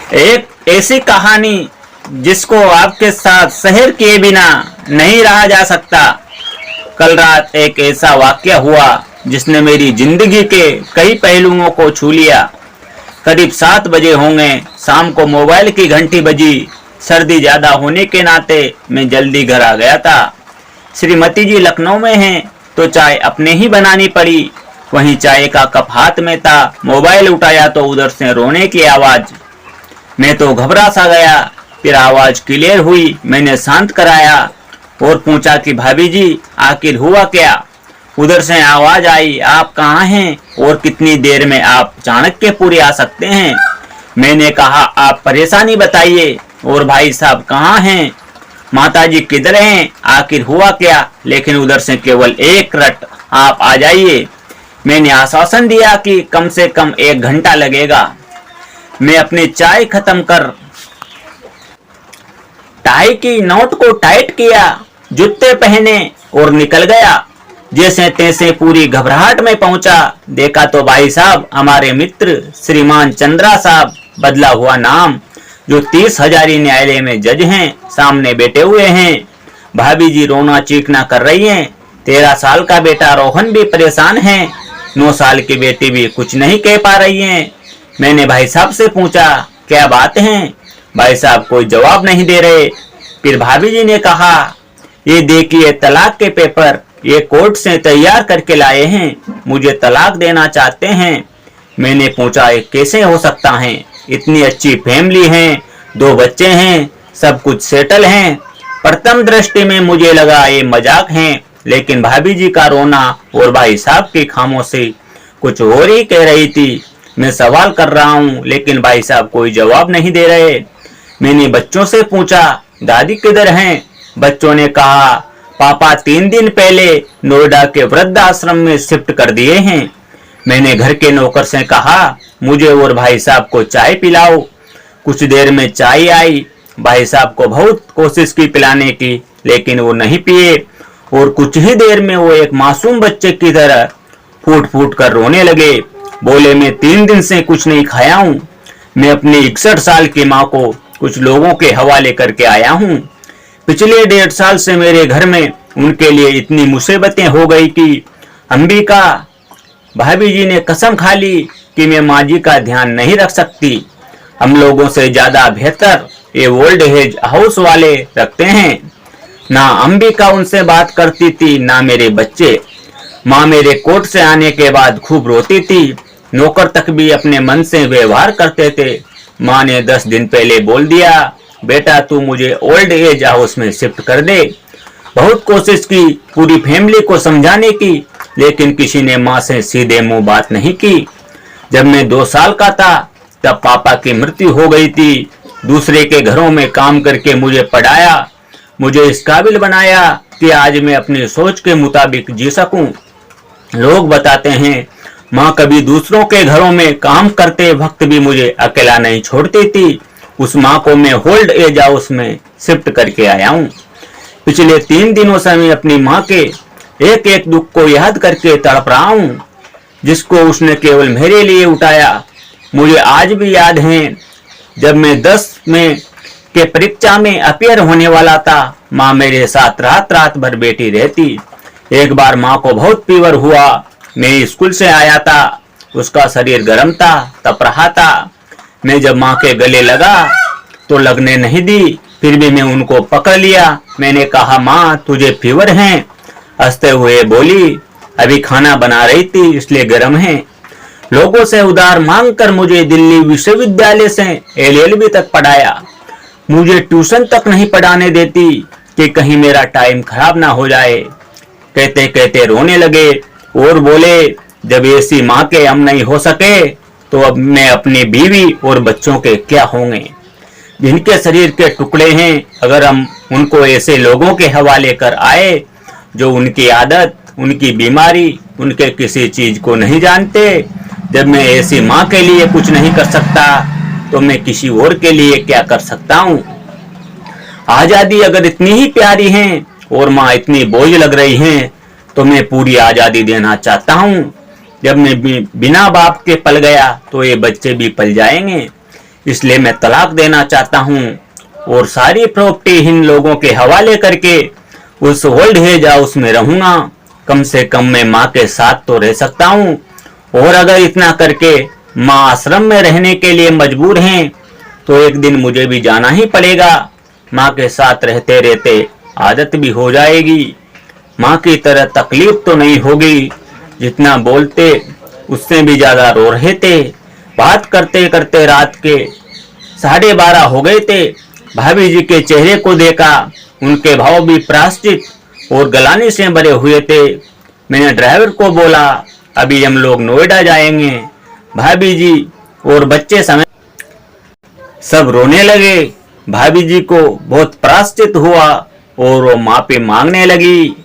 एक ऐसी कहानी जिसको आपके साथ शहर किए बिना नहीं रहा जा सकता। कल रात एक ऐसा वाकया हुआ जिसने मेरी जिंदगी के कई पहलुओं को छू लिया। करीब 7 बजे होंगे, शाम को मोबाइल की घंटी बजी। सर्दी ज्यादा होने के नाते मैं जल्दी घर आ गया था। श्रीमती जी लखनऊ में हैं तो चाय अपने ही बनानी पड़ी। वहीं चाय का कप हाथ में था, मोबाइल उठाया तो उधर से रोने की आवाज। मैं तो घबरा सा गया, फिर आवाज क्लियर हुई। मैंने शांत कराया और पूछा कि भाभी जी आखिर हुआ क्या। उधर से आवाज आई, आप कहाँ हैं और कितनी देर में आप चाणक्यपुरी आ सकते हैं। मैंने कहा आप परेशानी बताइए और भाई साहब कहाँ हैं, माताजी किधर हैं, आखिर हुआ क्या। लेकिन उधर से केवल एक रट, आप आ जाइए। मैंने आश्वासन दिया कि कम से कम 1 घंटा लगेगा। मैं अपनी चाय खत्म कर टाई की नोट को टाइट किया, जूते पहने और निकल गया। जैसे तैसे पूरी घबराहट में पहुंचा, देखा तो भाई साहब हमारे मित्र श्रीमान चंद्रा साहब, बदला हुआ नाम, जो 30 हजारी न्यायालय में जज हैं, सामने बैठे हुए हैं। भाभी जी रोना चीखना कर रही हैं। 13 साल का बेटा रोहन भी परेशान है। 9 साल की बेटी भी कुछ नहीं कह पा रही है। मैंने भाई साहब से पूछा क्या बात है। भाई साहब कोई जवाब नहीं दे रहे। फिर भाभी जी ने कहा ये देखिए तलाक के पेपर, ये कोर्ट से तैयार करके लाए हैं, मुझे तलाक देना चाहते हैं। मैंने पूछा ये कैसे हो सकता है, इतनी अच्छी फैमिली है, 2 बच्चे हैं, सब कुछ सेटल हैं। प्रथम दृष्टि में मुझे लगा ये मजाक है, लेकिन भाभी जी का रोना और भाई साहब की खामोशी कुछ और ही कह रही थी। मैं सवाल कर रहा हूँ लेकिन भाई साहब कोई जवाब नहीं दे रहे। मैंने बच्चों से पूछा दादी किधर हैं। बच्चों ने कहा पापा 3 दिन पहले नोएडा के वृद्धाश्रम में शिफ्ट कर दिए हैं। मैंने घर के नौकर से कहा मुझे और भाई साहब को चाय पिलाओ। कुछ देर में चाय आई। भाई साहब को बहुत कोशिश की पिलाने की, लेकिन वो नहीं पिए और कुछ ही देर में वो एक मासूम बच्चे की तरह फूट फूट कर रोने लगे। बोले मैं 3 दिन से कुछ नहीं खाया हूँ। मैं अपनी 61 साल की माँ को कुछ लोगों के हवाले करके आया हूँ। पिछले 1.5 साल से मेरे घर में उनके लिए इतनी मुसीबतें हो गई कि अंबिका भाभी जी ने कसम खा ली कि मैं माँ जी का ध्यान नहीं रख सकती। हम लोगों से ज्यादा बेहतर ये ओल्ड एज हाउस वाले रखते हैं। ना अंबिका उनसे बात करती थी ना मेरे बच्चे। माँ मेरे कोर्ट से आने के बाद खूब रोती थी। नौकर तक भी अपने मन से व्यवहार करते थे। माँ ने 10 दिन पहले बोल दिया बेटा तू मुझे ओल्ड एज हाउस में शिफ्ट कर दे। बहुत कोशिश की पूरी फैमिली को समझाने की, लेकिन किसी ने माँ से सीधे मुंह बात नहीं की। जब मैं 2 साल का था तब पापा की मृत्यु हो गई थी। दूसरे के घरों में काम करके मुझे पढ़ाया, मुझे इस काबिल बनाया कि आज मैं अपनी सोच के मुताबिक जी सकूं। लोग बताते हैं माँ कभी दूसरों के घरों में काम करते वक्त भी मुझे अकेला नहीं छोड़ती थी। उस माँ को मैं ओल्ड एज हाउस में शिफ्ट करके आया हूँ। पिछले 3 दिनों से मैं अपनी माँ के एक एक दुख को याद करके तड़प रहा हूँ, जिसको उसने केवल मेरे लिए उठाया। मुझे आज भी याद है जब मैं 10 में के परीक्षा में अपियर होने वाला था, माँ मेरे साथ रात रात भर बैठी रहती। एक बार माँ को बहुत फीवर हुआ। मैं स्कूल से आया था, उसका शरीर गर्म था, तप रहा था। मैं जब माँ के गले लगा तो लगने नहीं दी, फिर भी मैं उनको पकड़ लिया। मैंने कहा माँ तुझे फीवर है। हंसते हुए बोली अभी खाना बना रही थी इसलिए गर्म है। लोगों से उधार मांगकर मुझे दिल्ली विश्वविद्यालय से LLB तक पढ़ाया। मुझे ट्यूशन तक नहीं पढ़ाने देती कि कहीं मेरा टाइम खराब ना हो जाए। कहते कहते रोने लगे और बोले जब ऐसी माँ के हम नहीं हो सके तो अब मैं अपनी बीवी और बच्चों के क्या होंगे। जिनके शरीर के टुकड़े हैं, अगर हम उनको ऐसे लोगों के हवाले कर आए जो उनकी आदत, उनकी बीमारी, उनके किसी चीज को नहीं जानते। जब मैं ऐसी माँ के लिए कुछ नहीं कर सकता तो मैं किसी और के लिए क्या कर सकता हूँ। आजादी अगर इतनी ही प्यारी है और माँ इतनी बोझ लग रही है तो मैं पूरी आजादी देना चाहता हूँ। जब मैं बिना बाप के पल गया तो ये बच्चे भी पल जाएंगे। इसलिए मैं तलाक देना चाहता हूँ और सारी प्रॉपर्टी इन लोगों के हवाले करके उस ओल्ड एज हाउस में रहूंगा। कम से कम मैं माँ के साथ तो रह सकता हूँ, और अगर इतना करके माँ आश्रम में रहने के लिए मजबूर हैं तो एक दिन मुझे भी जाना ही पड़ेगा। माँ के साथ रहते रहते आदत भी हो जाएगी। माँ की तरह तकलीफ तो नहीं होगी। जितना बोलते उससे भी ज्यादा रो रहे थे। बात करते करते रात के 12:30 हो गए थे। भाभी जी के चेहरे को देखा, उनके भाव भी प्रायश्चित और गलानी से भरे हुए थे। मैंने ड्राइवर को बोला, अभी हम लोग नोएडा जाएंगे। भाभी जी और बच्चे समेत सब रोने लगे। भाभी जी को बहुत प्रायश्चित हुआ और वो माफी मांगने लगी।